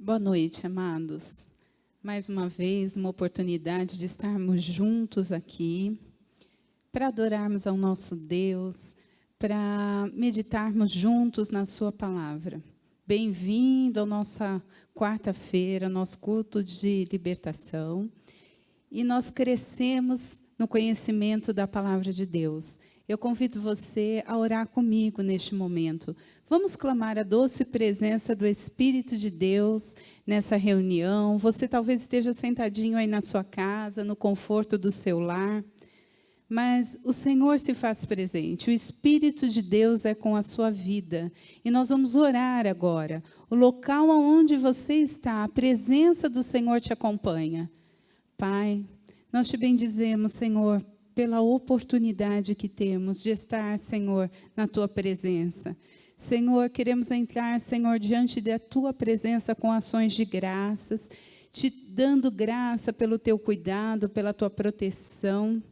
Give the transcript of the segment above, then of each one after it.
Boa noite, amados. Mais uma vez, uma oportunidade de estarmos juntos aqui, para adorarmos ao nosso Deus, para meditarmos juntos na sua palavra. Bem-vindo à nossa quarta-feira, nosso culto de libertação. E nós crescemos no conhecimento da palavra de Deus. Eu convido você a orar comigo neste momento. Vamos clamar a doce presença do Espírito de Deus nessa reunião. Você talvez esteja sentadinho aí na sua casa, no conforto do seu lar. Mas o Senhor se faz presente, o Espírito de Deus é com a sua vida. E nós vamos orar agora. O local onde você está, a presença do Senhor te acompanha. Pai, nós te bendizemos, Senhor, pela oportunidade que temos de estar, Senhor, na tua presença. Senhor, queremos entrar, Senhor, diante da tua presença com ações de graças, te dando graça pelo teu cuidado, pela tua proteção,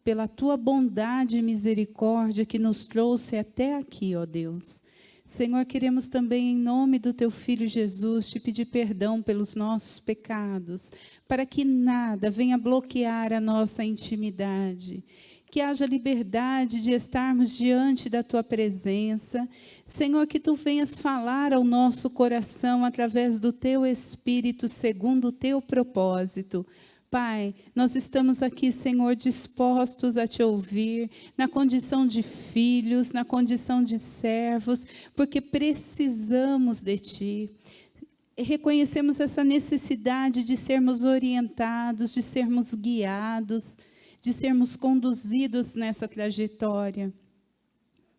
pela tua bondade e misericórdia que nos trouxe até aqui, ó Deus. Senhor, queremos também, em nome do teu Filho Jesus, te pedir perdão pelos nossos pecados, para que nada venha bloquear a nossa intimidade, que haja liberdade de estarmos diante da tua presença. Senhor, que tu venhas falar ao nosso coração através do teu Espírito, segundo o teu propósito. Pai, nós estamos aqui, Senhor, dispostos a te ouvir, na condição de filhos, na condição de servos, porque precisamos de ti. Reconhecemos essa necessidade de sermos orientados, de sermos guiados, de sermos conduzidos nessa trajetória.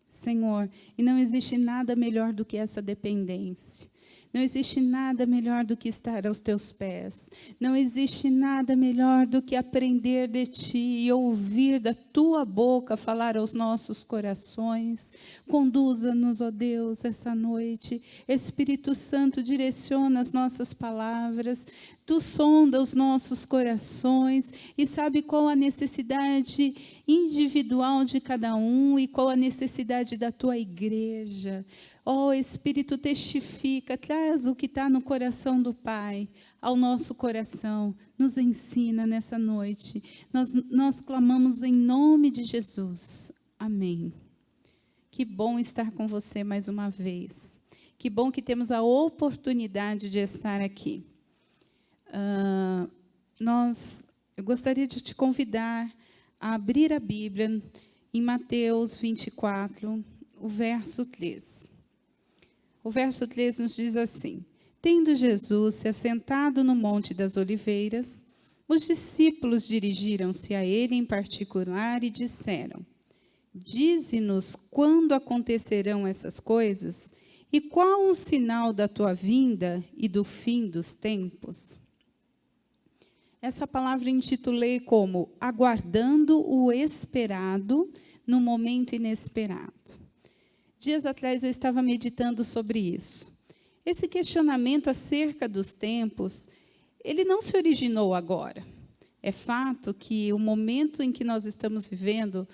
Senhor, e não existe nada melhor do que essa dependência. Não existe nada melhor do que estar aos teus pés. Não existe nada melhor do que aprender de ti e ouvir da tua boca falar aos nossos corações. Conduza-nos, ó Deus, essa noite. Espírito Santo, direciona as nossas palavras. Tu sonda os nossos corações e sabe qual a necessidade individual de cada um e qual a necessidade da tua igreja. Ó Espírito, testifica, traz o que está no coração do Pai ao nosso coração. Nos ensina nessa noite. Nós clamamos em nome de Jesus. Amém. Que bom estar com você mais uma vez. Que bom que temos a oportunidade de estar aqui. Eu gostaria de te convidar a abrir a Bíblia em Mateus 24, o verso 3. O verso 3 nos diz assim: Tendo Jesus se assentado no Monte das Oliveiras, os discípulos dirigiram-se a ele em particular e disseram: Dize-nos quando acontecerão essas coisas e qual o sinal da tua vinda e do fim dos tempos? Essa palavra intitulei como Aguardando o Esperado no Momento Inesperado. Dias atrás eu estava meditando sobre isso. Esse questionamento acerca dos tempos, ele não se originou agora. É fato que o momento em que nós estamos vivendo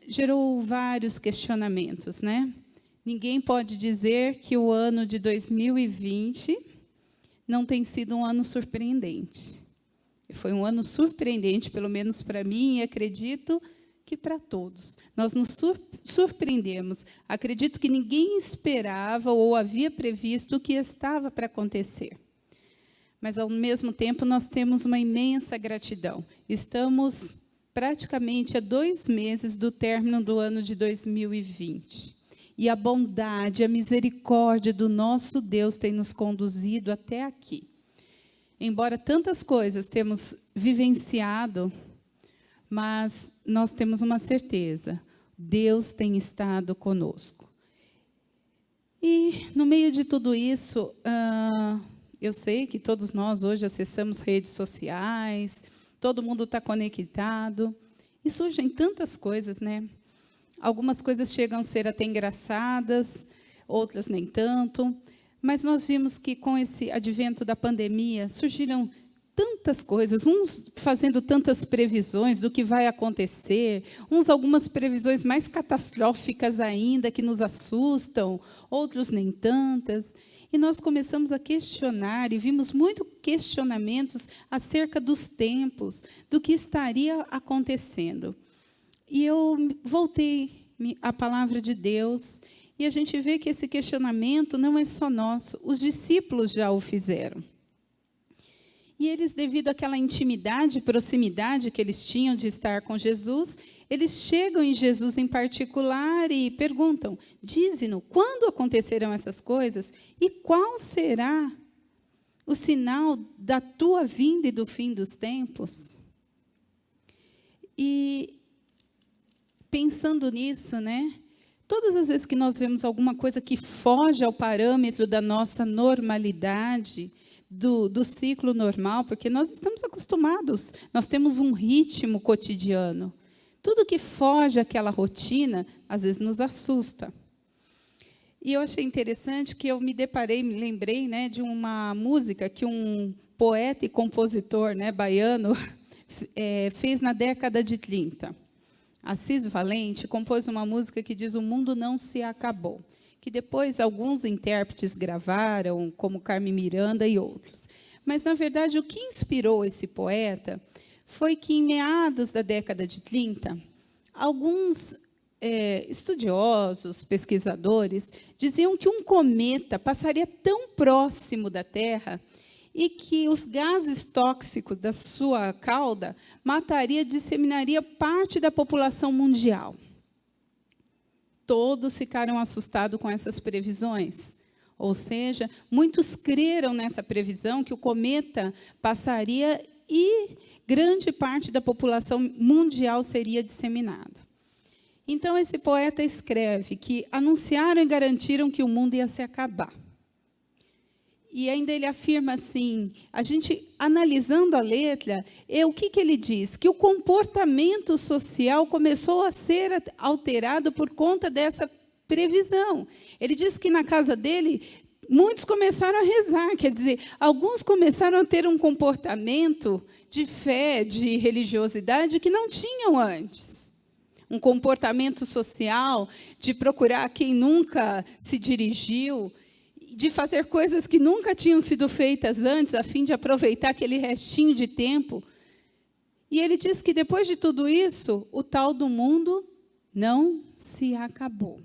gerou vários questionamentos, né? Ninguém pode dizer que o ano de 2020 não tem sido um ano surpreendente. Foi um ano surpreendente, pelo menos para mim, e acredito que para todos. Nós nos surpreendemos. Acredito que ninguém esperava ou havia previsto o que estava para acontecer. Mas, ao mesmo tempo, nós temos uma imensa gratidão. Estamos praticamente a 2 meses do término do ano de 2020. E a bondade, a misericórdia do nosso Deus tem nos conduzido até aqui. Embora tantas coisas temos vivenciado, mas nós temos uma certeza: Deus tem estado conosco. E, no meio de tudo isso, eu sei que todos nós hoje acessamos redes sociais, todo mundo está conectado, e surgem tantas coisas, né? Algumas coisas chegam a ser até engraçadas, outras nem tanto, mas nós vimos que com esse advento da pandemia surgiram tantas coisas, uns fazendo tantas previsões do que vai acontecer, uns algumas previsões mais catastróficas ainda, que nos assustam, outros nem tantas. E nós começamos a questionar, e vimos muitos questionamentos acerca dos tempos, do que estaria acontecendo. E eu voltei à palavra de Deus, e a gente vê que esse questionamento não é só nosso, os discípulos já o fizeram. E eles, devido àquela intimidade, proximidade que eles tinham de estar com Jesus, eles chegam em Jesus em particular e perguntam: dize-nos, quando acontecerão essas coisas e qual será o sinal da tua vinda e do fim dos tempos? E pensando nisso, né? Todas as vezes que nós vemos alguma coisa que foge ao parâmetro da nossa normalidade, do ciclo normal, porque nós estamos acostumados, nós temos um ritmo cotidiano. Tudo que foge àquela rotina, às vezes nos assusta. E eu achei interessante que eu me lembrei, né, de uma música que um poeta e compositor, né, baiano fez na década de 30. Assis Valente compôs uma música que diz: o mundo não se acabou, que depois alguns intérpretes gravaram, como Carmen Miranda e outros. Mas, na verdade, o que inspirou esse poeta foi que, em meados da década de 30, alguns estudiosos, pesquisadores, diziam que um cometa passaria tão próximo da Terra e que os gases tóxicos da sua cauda disseminaria parte da população mundial. Todos ficaram assustados com essas previsões. Ou seja, muitos creram nessa previsão que o cometa passaria e grande parte da população mundial seria disseminada. Então, esse poeta escreve que anunciaram e garantiram que o mundo ia se acabar. E ainda ele afirma assim, a gente, analisando a letra, o que ele diz? Que o comportamento social começou a ser alterado por conta dessa previsão. Ele diz que na casa dele, muitos começaram a rezar, quer dizer, alguns começaram a ter um comportamento de fé, de religiosidade que não tinham antes. Um comportamento social de procurar quem nunca se dirigiu, de fazer coisas que nunca tinham sido feitas antes, a fim de aproveitar aquele restinho de tempo. E ele diz que, depois de tudo isso, o tal do mundo não se acabou.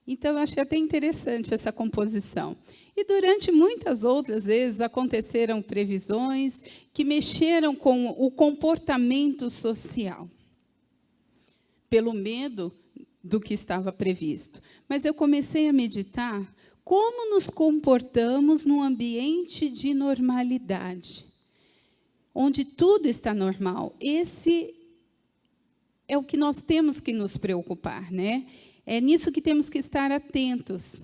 Então, eu achei até interessante essa composição. E, durante muitas outras vezes, aconteceram previsões que mexeram com o comportamento social, pelo medo do que estava previsto. Mas eu comecei a meditar como nos comportamos num ambiente de normalidade, onde tudo está normal. Esse é o que nós temos que nos preocupar, né? É nisso que temos que estar atentos.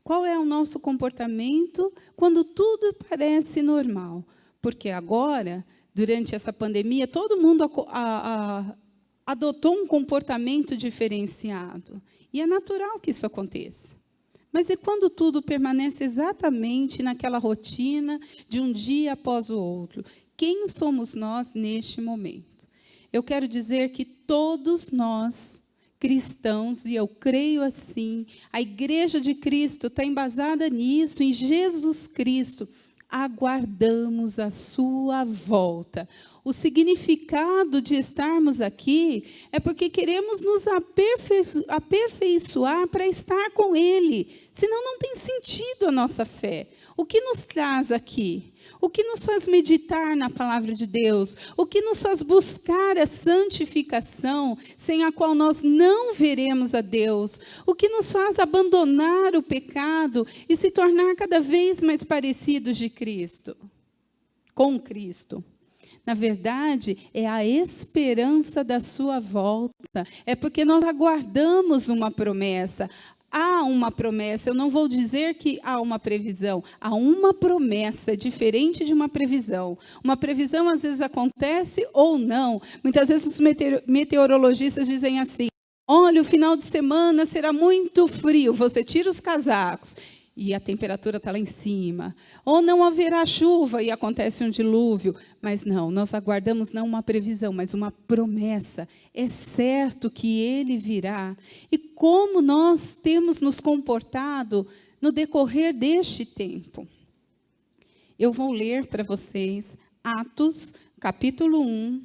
Qual é o nosso comportamento quando tudo parece normal? Porque agora, durante essa pandemia, todo mundo adotou um comportamento diferenciado. E é natural que isso aconteça. Mas e quando tudo permanece exatamente naquela rotina de um dia após o outro? Quem somos nós neste momento? Eu quero dizer que todos nós, cristãos, e eu creio assim, a Igreja de Cristo está embasada nisso, em Jesus Cristo, aguardamos a sua volta. O significado de estarmos aqui é porque queremos nos aperfeiçoar para estar com Ele. Senão não tem sentido a nossa fé. O que nos traz aqui? O que nos faz meditar na palavra de Deus? O que nos faz buscar a santificação, sem a qual nós não veremos a Deus? O que nos faz abandonar o pecado e se tornar cada vez mais parecidos de Cristo? Com Cristo. Na verdade, é a esperança da sua volta. É porque nós aguardamos uma promessa. Há uma promessa, eu não vou dizer que há uma previsão. Há uma promessa, diferente de uma previsão. Uma previsão, às vezes, acontece ou não. Muitas vezes, os meteorologistas dizem assim: olha, o final de semana será muito frio, você tira os casacos. e a temperatura está lá em cima. Ou não haverá chuva e acontece um dilúvio. Mas não, nós aguardamos não uma previsão, mas uma promessa. É certo que ele virá. E como nós temos nos comportado no decorrer deste tempo? Eu vou ler para vocês Atos, capítulo 1,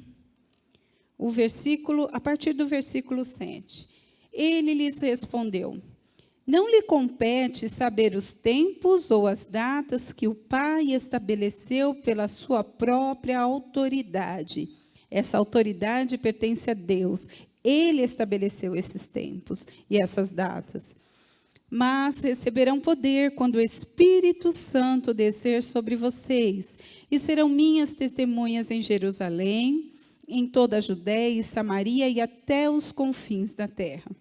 a partir do versículo 7. Ele lhes respondeu: não lhe compete saber os tempos ou as datas que o Pai estabeleceu pela sua própria autoridade. Essa autoridade pertence a Deus. Ele estabeleceu esses tempos e essas datas. Mas receberão poder quando o Espírito Santo descer sobre vocês, e serão minhas testemunhas em Jerusalém, em toda a Judéia e Samaria e até os confins da terra.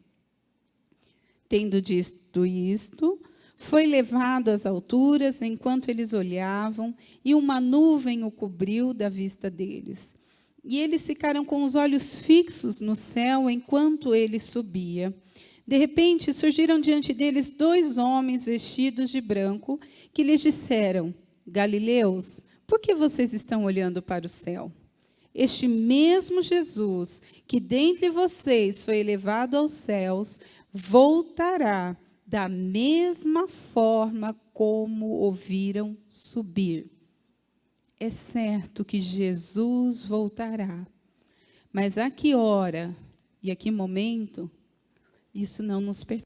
Tendo dito isto, foi levado às alturas enquanto eles olhavam, e uma nuvem o cobriu da vista deles. E eles ficaram com os olhos fixos no céu enquanto ele subia. De repente, surgiram diante deles 2 homens vestidos de branco, que lhes disseram: Galileus, por que vocês estão olhando para o céu? Este mesmo Jesus, que dentre vocês foi elevado aos céus, voltará da mesma forma como ouviram subir. É certo que Jesus voltará, mas a que hora e a que momento, isso não nos pertence.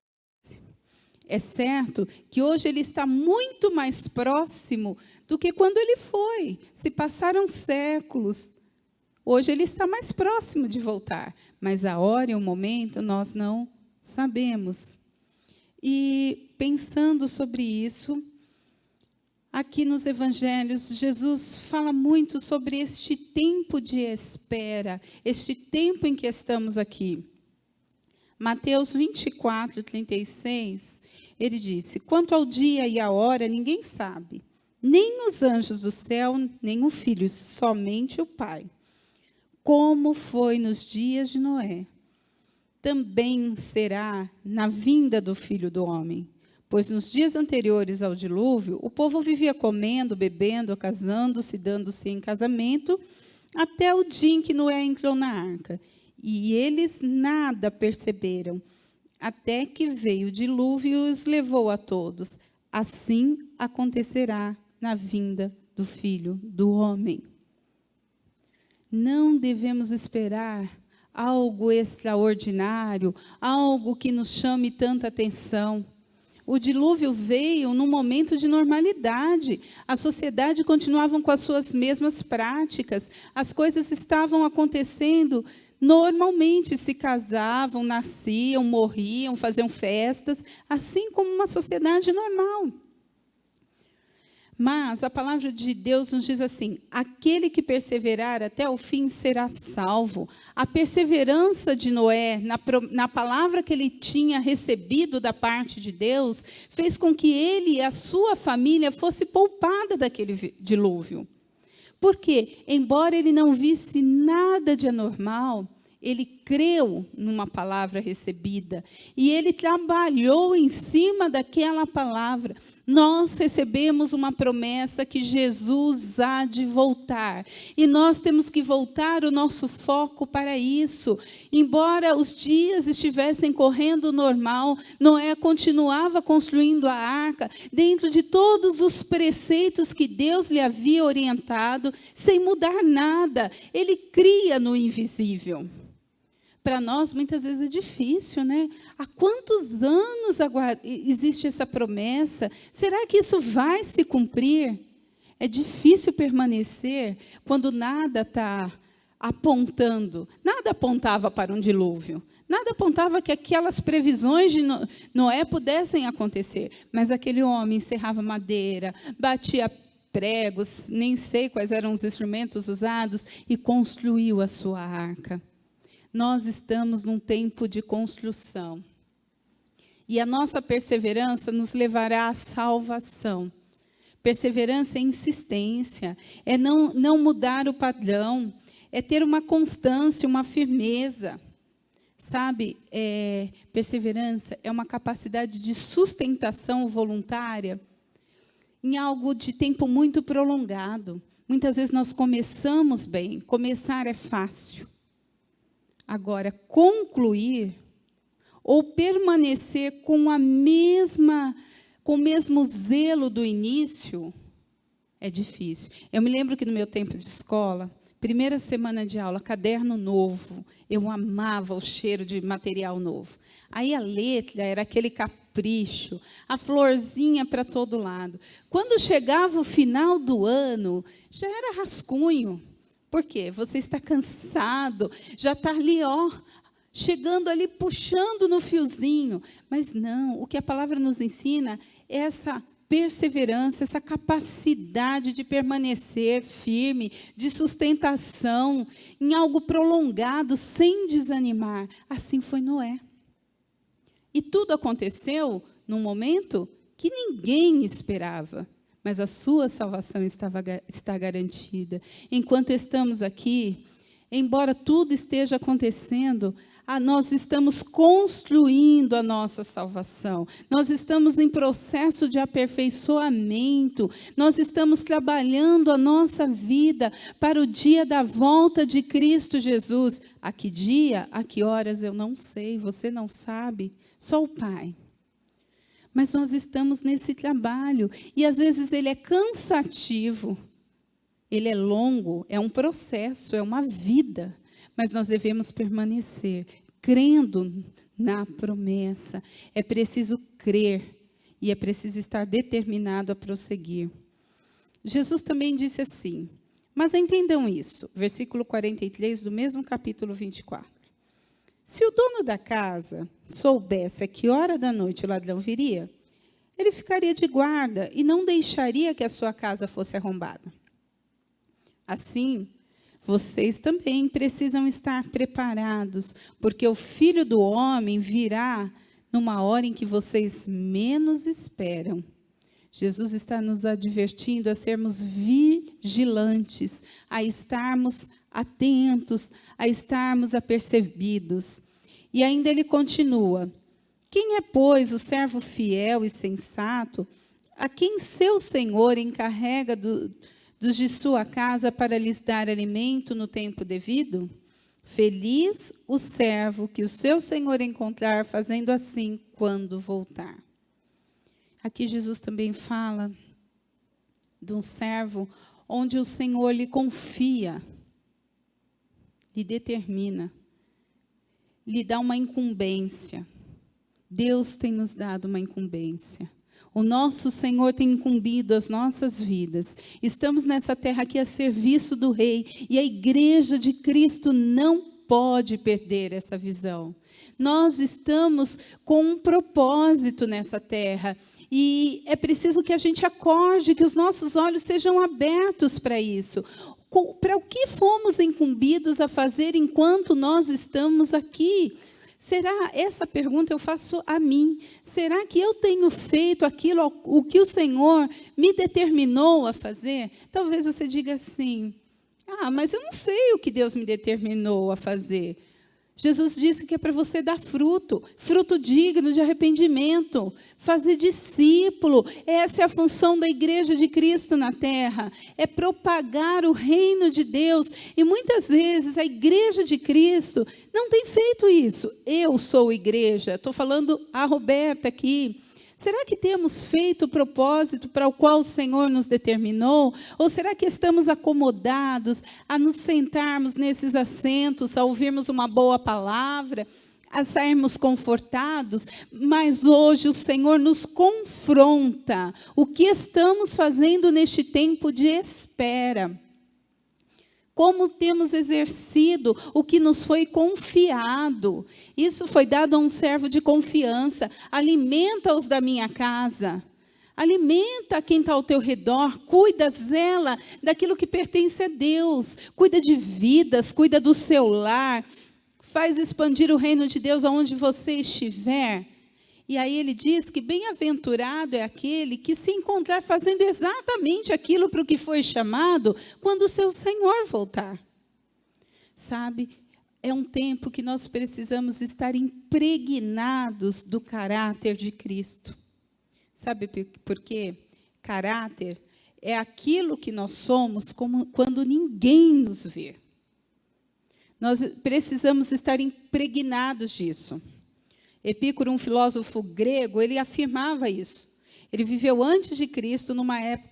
É certo que hoje ele está muito mais próximo do que quando ele foi. Se passaram séculos, hoje ele está mais próximo de voltar, mas a hora e o momento nós não sabemos. E pensando sobre isso, aqui nos evangelhos, Jesus fala muito sobre este tempo de espera, este tempo em que estamos aqui. Mateus 24, 36, ele disse: quanto ao dia e à hora, ninguém sabe, nem os anjos do céu, nem o Filho, somente o Pai. Como foi nos dias de Noé, também será na vinda do Filho do Homem. Pois nos dias anteriores ao dilúvio, o povo vivia comendo, bebendo, casando-se, dando-se em casamento, até o dia em que Noé entrou na arca. E eles nada perceberam, até que veio o dilúvio e os levou a todos. Assim acontecerá na vinda do Filho do Homem. Não devemos esperar algo extraordinário, algo que nos chame tanta atenção. O dilúvio veio num momento de normalidade. A sociedade continuava com as suas mesmas práticas. As coisas estavam acontecendo normalmente. Se casavam, nasciam, morriam, faziam festas, assim como uma sociedade normal. Mas a palavra de Deus nos diz assim: aquele que perseverar até o fim será salvo. A perseverança de Noé, na palavra que ele tinha recebido da parte de Deus, fez com que ele e a sua família fosse poupada daquele dilúvio. Porque, embora ele não visse nada de anormal, ele creu numa palavra recebida e ele trabalhou em cima daquela palavra. Nós recebemos uma promessa que Jesus há de voltar. E nós temos que voltar o nosso foco para isso. Embora os dias estivessem correndo normal, Noé continuava construindo a arca dentro de todos os preceitos que Deus lhe havia orientado, sem mudar nada. Ele cria no invisível. Para nós, muitas vezes, é difícil, né? Há quantos anos existe essa promessa? Será que isso vai se cumprir? É difícil permanecer quando nada está apontando. Nada apontava para um dilúvio. Nada apontava que aquelas previsões de Noé pudessem acontecer. Mas aquele homem serrava madeira, batia pregos, nem sei quais eram os instrumentos usados, e construiu a sua arca. Nós estamos num tempo de construção. E a nossa perseverança nos levará à salvação. Perseverança é insistência, é não mudar o padrão, é ter uma constância, uma firmeza. Sabe, perseverança é uma capacidade de sustentação voluntária em algo de tempo muito prolongado. Muitas vezes nós começamos bem, começar é fácil. Agora, concluir ou permanecer com o mesmo zelo do início é difícil. Eu me lembro que no meu tempo de escola, primeira semana de aula, caderno novo, eu amava o cheiro de material novo. Aí a letra era aquele capricho, a florzinha para todo lado. Quando chegava o final do ano, já era rascunho. Por quê? Você está cansado, já está ali, chegando ali, puxando no fiozinho. Mas não, o que a palavra nos ensina é essa perseverança, essa capacidade de permanecer firme, de sustentação, em algo prolongado, sem desanimar. Assim foi Noé. E tudo aconteceu num momento que ninguém esperava, mas a sua salvação está garantida. Enquanto estamos aqui, embora tudo esteja acontecendo, nós estamos construindo a nossa salvação. Nós estamos em processo de aperfeiçoamento. Nós estamos trabalhando a nossa vida para o dia da volta de Cristo Jesus. A que dia, a que horas, eu não sei, você não sabe, só o Pai. Mas nós estamos nesse trabalho, e às vezes ele é cansativo, ele é longo, é um processo, é uma vida. Mas nós devemos permanecer, crendo na promessa. É preciso crer e é preciso estar determinado a prosseguir. Jesus também disse assim, mas entendam isso, versículo 43 do mesmo capítulo 24. Se o dono da casa soubesse a que hora da noite o ladrão viria, ele ficaria de guarda e não deixaria que a sua casa fosse arrombada. Assim, vocês também precisam estar preparados, porque o Filho do Homem virá numa hora em que vocês menos esperam. Jesus está nos advertindo a sermos vigilantes, a estarmos atentos, a estarmos apercebidos. E ainda ele continua, quem é, pois, o servo fiel e sensato, a quem seu Senhor encarrega dos de sua casa para lhes dar alimento no tempo devido? Feliz o servo que o seu Senhor encontrar fazendo assim quando voltar. Aqui Jesus também fala de um servo onde o Senhor lhe confia, lhe determina, lhe dá uma incumbência. Deus tem nos dado uma incumbência. O nosso Senhor tem incumbido as nossas vidas. Estamos nessa terra aqui a serviço do Rei. E a igreja de Cristo não pode perder essa visão. Nós estamos com um propósito nessa terra. E é preciso que a gente acorde, que os nossos olhos sejam abertos para isso. Para o que fomos incumbidos a fazer enquanto nós estamos aqui? Será, essa pergunta eu faço a mim, será que eu tenho feito aquilo, o que o Senhor me determinou a fazer? Talvez você diga assim, mas eu não sei o que Deus me determinou a fazer. Jesus disse que é para você dar fruto, fruto digno de arrependimento, fazer discípulo. Essa é a função da igreja de Cristo na terra, é propagar o reino de Deus. E muitas vezes a igreja de Cristo não tem feito isso. Eu sou igreja, estou falando a Roberta aqui. Será que temos feito o propósito para o qual o Senhor nos determinou? Ou será que estamos acomodados a nos sentarmos nesses assentos, a ouvirmos uma boa palavra, a sairmos confortados? Mas hoje o Senhor nos confronta. O que estamos fazendo neste tempo de espera? Como temos exercido o que nos foi confiado? Isso foi dado a um servo de confiança. Alimenta-os da minha casa. Alimenta quem está ao teu redor. Cuida, zela daquilo que pertence a Deus. Cuida de vidas, cuida do seu lar. Faz expandir o reino de Deus aonde você estiver. E aí ele diz que bem-aventurado é aquele que se encontrar fazendo exatamente aquilo para o que foi chamado quando o seu Senhor voltar. Sabe, é um tempo que nós precisamos estar impregnados do caráter de Cristo. Sabe por quê? Caráter é aquilo que nós somos quando ninguém nos vê. Nós precisamos estar impregnados disso. Epicuro, um filósofo grego, ele afirmava isso. Ele viveu antes de Cristo, numa época,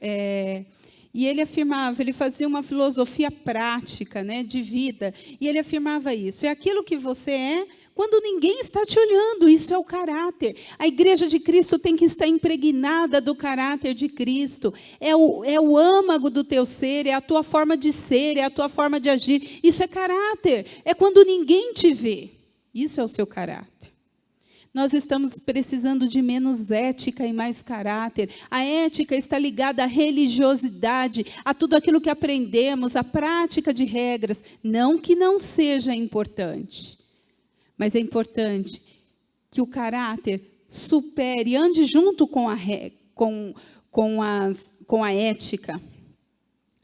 e ele afirmava, ele fazia uma filosofia prática, né, de vida, e ele afirmava isso. É aquilo que você é quando ninguém está te olhando, isso é o caráter. A igreja de Cristo tem que estar impregnada do caráter de Cristo. É o âmago do teu ser, é a tua forma de ser, é a tua forma de agir. Isso é caráter, é quando ninguém te vê. Isso é o seu caráter. Nós estamos precisando de menos ética e mais caráter. A ética está ligada à religiosidade, a tudo aquilo que aprendemos, à prática de regras. Não que não seja importante, mas é importante que o caráter supere, ande junto com a ética.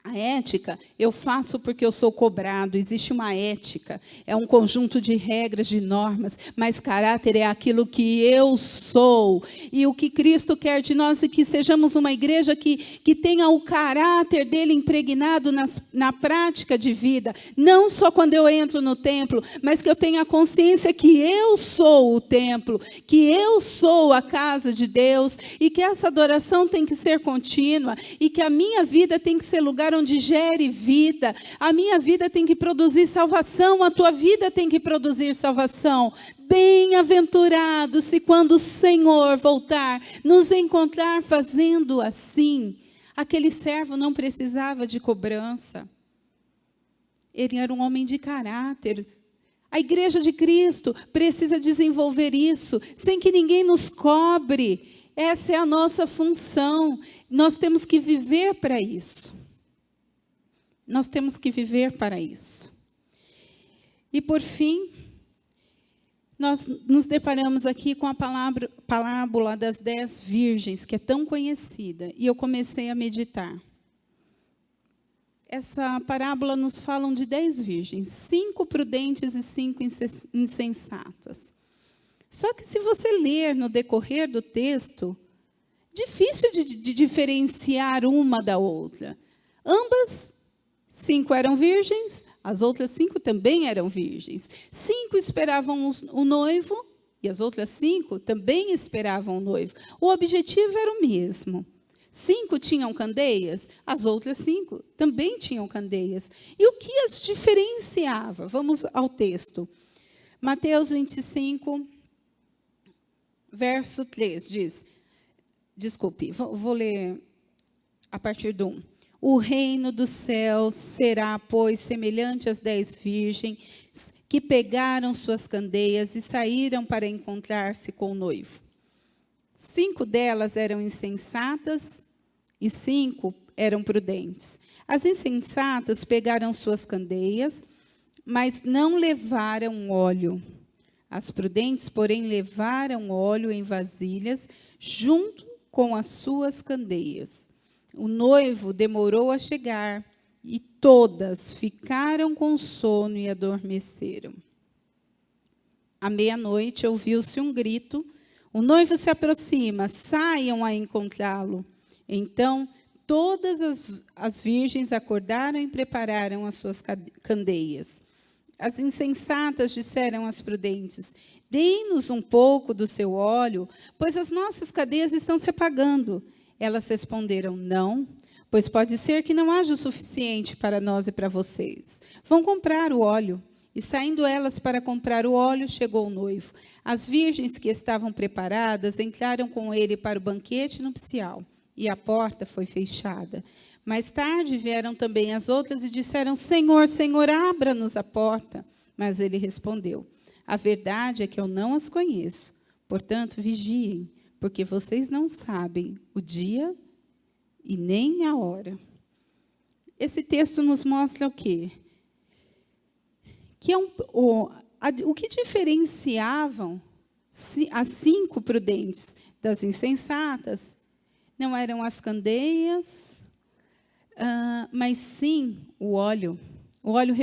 A ética, eu faço porque eu sou cobrado, existe uma ética, é um conjunto de regras, de normas, mas caráter é aquilo que eu sou. E o que Cristo quer de nós é que sejamos uma igreja que tenha o caráter dele impregnado na prática de vida, não só quando eu entro no templo, mas que eu tenha consciência que eu sou o templo, que eu sou a casa de Deus, e que essa adoração tem que ser contínua, e que a minha vida tem que ser lugar onde gere vida. A minha vida tem que produzir salvação, a tua vida tem que produzir salvação. Bem-aventurado se quando o Senhor voltar, nos encontrar fazendo assim. Aquele servo não precisava de cobrança. Ele era um homem de caráter. A igreja de Cristo precisa desenvolver isso, sem que ninguém nos cobre. Essa é a nossa função. Nós temos que viver para isso. Nós temos que viver para isso. E, por fim, nós nos deparamos aqui com a parábola das 10 virgens, que é tão conhecida, e eu comecei a meditar. Essa parábola nos fala de 10 virgens, 5 prudentes e 5 insensatas. Só que se você ler no decorrer do texto, difícil de diferenciar uma da outra. Ambas 5 eram virgens, as outras 5 também eram virgens. 5 esperavam o noivo, e as outras 5 também esperavam o noivo. O objetivo era o mesmo. 5 tinham candeias, as outras 5 também tinham candeias. E o que as diferenciava? Vamos ao texto. Mateus 25, verso 3, diz... Desculpe, vou ler a partir do 1. O reino dos céus será, pois, semelhante às 10 virgens que pegaram suas candeias e saíram para encontrar-se com o noivo. 5 delas eram insensatas e 5 eram prudentes. As insensatas pegaram suas candeias, mas não levaram óleo. As prudentes, porém, levaram óleo em vasilhas junto com as suas candeias. O noivo demorou a chegar e todas ficaram com sono e adormeceram. À meia-noite ouviu-se um grito: o noivo se aproxima, saiam a encontrá-lo. Então, todas as virgens acordaram e prepararam as suas candeias. As insensatas disseram às prudentes: deem-nos um pouco do seu óleo, pois as nossas candeias estão se apagando. Elas responderam: não, pois pode ser que não haja o suficiente para nós e para vocês. Vão comprar o óleo. E saindo elas para comprar o óleo, chegou o noivo. As virgens que estavam preparadas entraram com ele para o banquete nupcial, e a porta foi fechada. Mais tarde vieram também as outras e disseram: Senhor, Senhor, abra-nos a porta. Mas ele respondeu: a verdade é que eu não as conheço. Portanto, vigiem, porque vocês não sabem o dia e nem a hora. Esse texto nos mostra o quê? Que o que diferenciavam as 5 prudentes das insensatas não eram as candeias, mas sim o óleo. O óleo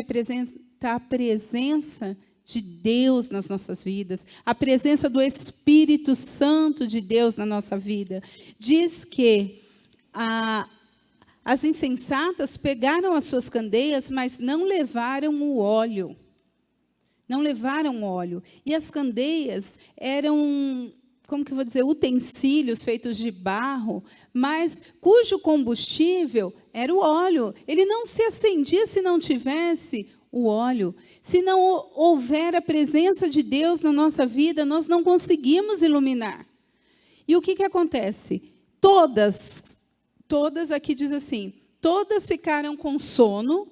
está a presença de Deus nas nossas vidas, a presença do Espírito Santo de Deus na nossa vida. Diz que as insensatas pegaram as suas candeias, mas não levaram o óleo. Não levaram óleo. E as candeias eram, como que eu vou dizer, utensílios feitos de barro, mas cujo combustível era o óleo. Ele não se acendia se não tivesse o óleo. Se não houver a presença de Deus na nossa vida, nós não conseguimos iluminar. E o que acontece? Todas aqui diz assim, todas ficaram com sono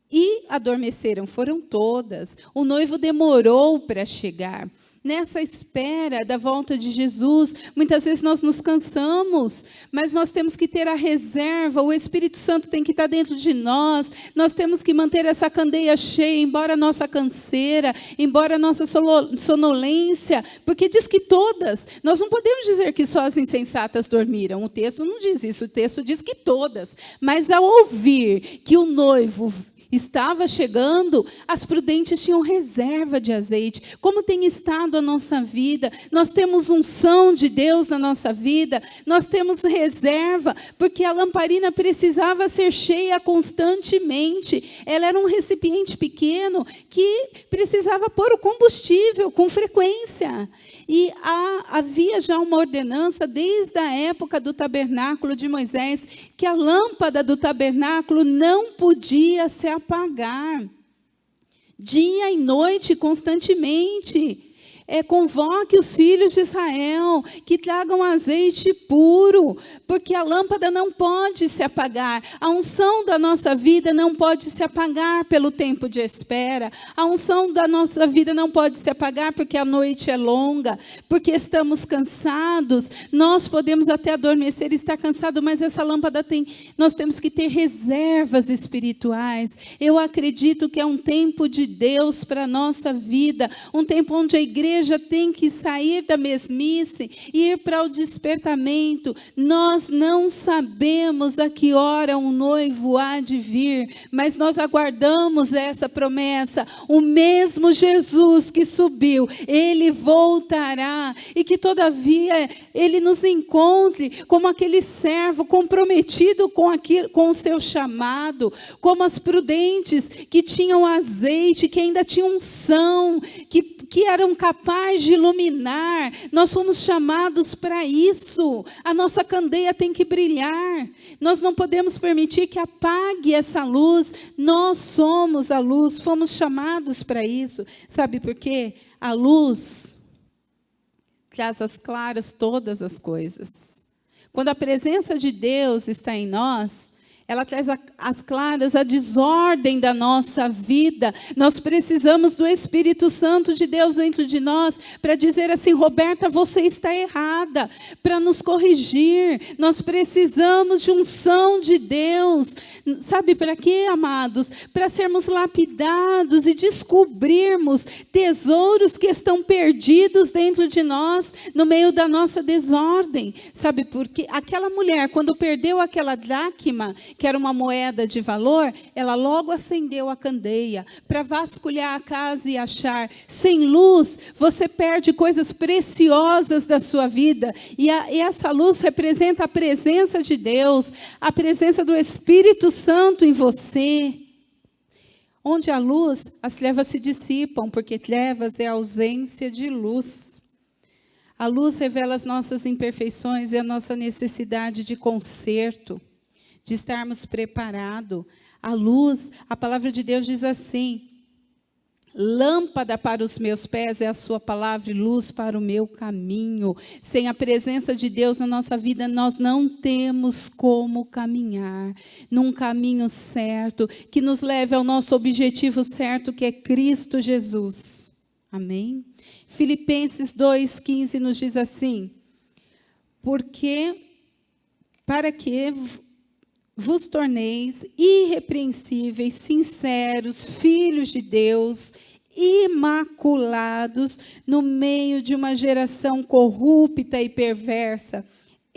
e adormeceram, foram todas. O noivo demorou para chegar. Nessa espera da volta de Jesus, muitas vezes nós nos cansamos, mas nós temos que ter a reserva, o Espírito Santo tem que estar dentro de nós temos que manter essa candeia cheia, embora a nossa canseira, embora a nossa sonolência, porque diz que todas, nós não podemos dizer que só as insensatas dormiram, o texto não diz isso, o texto diz que todas, mas ao ouvir que o noivo estava chegando, as prudentes tinham reserva de azeite. Como tem estado a nossa vida? Nós temos unção de Deus na nossa vida, nós temos reserva, porque a lamparina precisava ser cheia constantemente. Ela era um recipiente pequeno que precisava pôr o combustível com frequência. E havia já uma ordenança desde a época do tabernáculo de Moisés, que a lâmpada do tabernáculo não podia se apagar. Dia e noite, constantemente. Convoque os filhos de Israel que tragam azeite puro, porque a lâmpada não pode se apagar. A unção da nossa vida não pode se apagar pelo tempo de espera. A unção da nossa vida não pode se apagar porque a noite é longa, porque estamos cansados. Nós podemos até adormecer e estar cansado, mas essa lâmpada nós temos que ter reservas espirituais. Eu acredito que é um tempo de Deus para a nossa vida, um tempo onde a igreja tem que sair da mesmice e ir para o despertamento. Nós não sabemos a que hora um noivo há de vir, mas nós aguardamos essa promessa. O mesmo Jesus que subiu, Ele voltará, e que todavia Ele nos encontre como aquele servo comprometido com o seu chamado, como as prudentes que tinham azeite, que ainda tinham unção, que eram capazes de iluminar. Nós fomos chamados para isso. A nossa candeia tem que brilhar. Nós não podemos permitir que apague essa luz. Nós somos a luz, fomos chamados para isso. Sabe por quê? A luz traz às claras todas as coisas. Quando a presença de Deus está em nós, ela traz às claras a desordem da nossa vida. Nós precisamos do Espírito Santo de Deus dentro de nós para dizer assim: Roberta, você está errada, para nos corrigir. Nós precisamos de unção de Deus. Sabe para quê, amados? Para sermos lapidados e descobrirmos tesouros que estão perdidos dentro de nós, no meio da nossa desordem. Sabe por quê? Aquela mulher, quando perdeu aquela dracma, que era uma moeda de valor, ela logo acendeu a candeia para vasculhar a casa e achar. Sem luz, você perde coisas preciosas da sua vida. E essa luz representa a presença de Deus, a presença do Espírito Santo em você. Onde há luz, as trevas se dissipam, porque trevas é a ausência de luz. A luz revela as nossas imperfeições e a nossa necessidade de conserto, de estarmos preparados. A luz, a palavra de Deus diz assim: lâmpada para os meus pés é a sua palavra e luz para o meu caminho. Sem a presença de Deus na nossa vida, nós não temos como caminhar num caminho certo, que nos leve ao nosso objetivo certo, que é Cristo Jesus. Amém? Filipenses 2,15 nos diz assim: para que vos torneis irrepreensíveis, sinceros, filhos de Deus, imaculados, no meio de uma geração corrupta e perversa,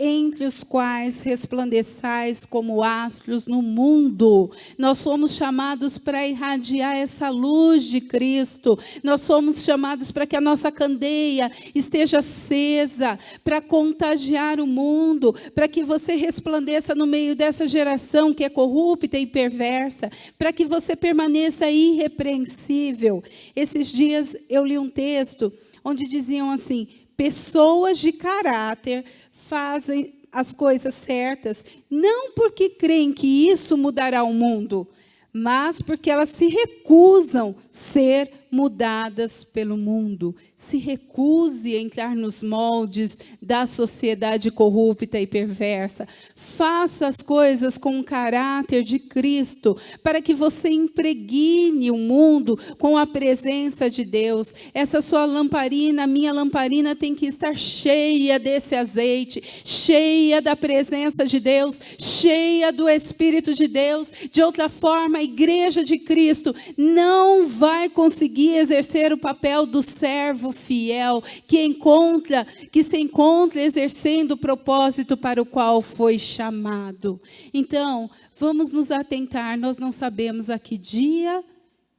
entre os quais resplandeçais como astros no mundo. Nós fomos chamados para irradiar essa luz de Cristo. Nós fomos chamados para que a nossa candeia esteja acesa, para contagiar o mundo, para que você resplandeça no meio dessa geração que é corrupta e perversa, para que você permaneça irrepreensível. Esses dias eu li um texto onde diziam assim: pessoas de caráter fazem as coisas certas, não porque creem que isso mudará o mundo, mas porque elas se recusam a ser mudadas pelo mundo. Se recuse a entrar nos moldes da sociedade corrupta e perversa. Faça as coisas com o caráter de Cristo, para que você impregne o mundo com a presença de Deus. Essa sua lamparina, minha lamparina, tem que estar cheia desse azeite, cheia da presença de Deus, cheia do Espírito de Deus. De outra forma, a igreja de Cristo não vai conseguir exercer o papel do servo fiel que se encontra exercendo o propósito para o qual foi chamado. Então, vamos nos atentar. Nós não sabemos a que dia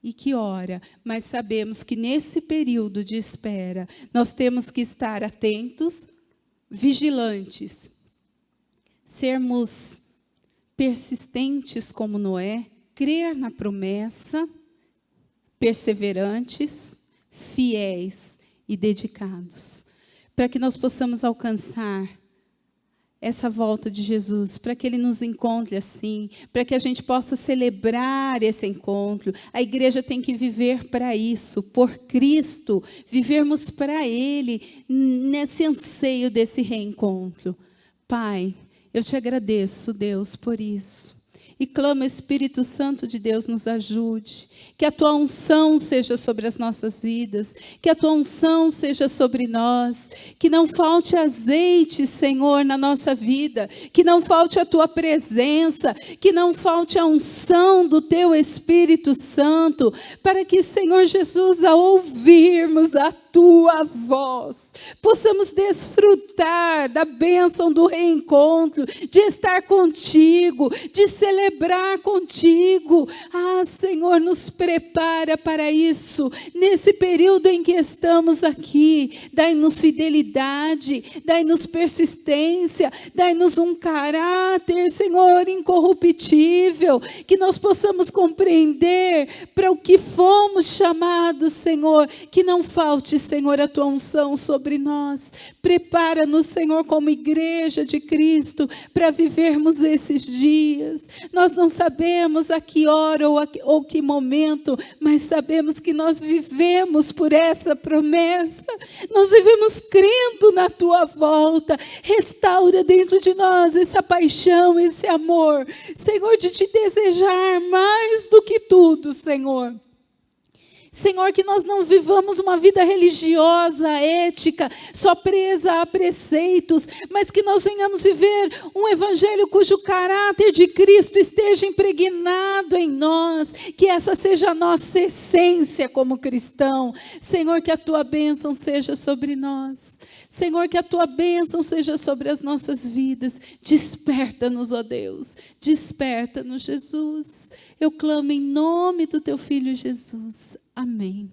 e que hora, mas sabemos que nesse período de espera, nós temos que estar atentos, vigilantes, sermos persistentes como Noé, crer na promessa, perseverantes, fiéis e dedicados, para que nós possamos alcançar essa volta de Jesus, para que Ele nos encontre assim, para que a gente possa celebrar esse encontro. A igreja tem que viver para isso, por Cristo, vivermos para Ele, nesse anseio desse reencontro. Pai, eu te agradeço, Deus, por isso. E clama, Espírito Santo de Deus, nos ajude. Que a tua unção seja sobre as nossas vidas. Que a tua unção seja sobre nós. Que não falte azeite, Senhor, na nossa vida. Que não falte a tua presença. Que não falte a unção do teu Espírito Santo. Para que, Senhor Jesus, ao ouvirmos a tua voz, possamos desfrutar da bênção do reencontro, de estar contigo, de celebrar contigo. Ah, Senhor, nos prepara para isso, nesse período em que estamos aqui. Dai-nos fidelidade, dai-nos persistência, dai-nos um caráter, Senhor, incorruptível, que nós possamos compreender para o que fomos chamados, Senhor, que não falte, Senhor, a tua unção sobre nós. Prepara-nos, Senhor, como igreja de Cristo, para vivermos esses dias. Nós não sabemos a que hora ou que momento, mas sabemos que nós vivemos por essa promessa. Nós vivemos crendo na tua volta. Restaura dentro de nós essa paixão, esse amor, Senhor, de te desejar mais do que tudo, Senhor. Senhor, que nós não vivamos uma vida religiosa, ética, só presa a preceitos, mas que nós venhamos viver um evangelho cujo caráter de Cristo esteja impregnado em nós, que essa seja a nossa essência como cristão. Senhor, que a tua bênção seja sobre nós. Senhor, que a tua bênção seja sobre as nossas vidas. Desperta-nos, ó Deus. Desperta-nos, Jesus. Eu clamo em nome do teu Filho Jesus. Amém.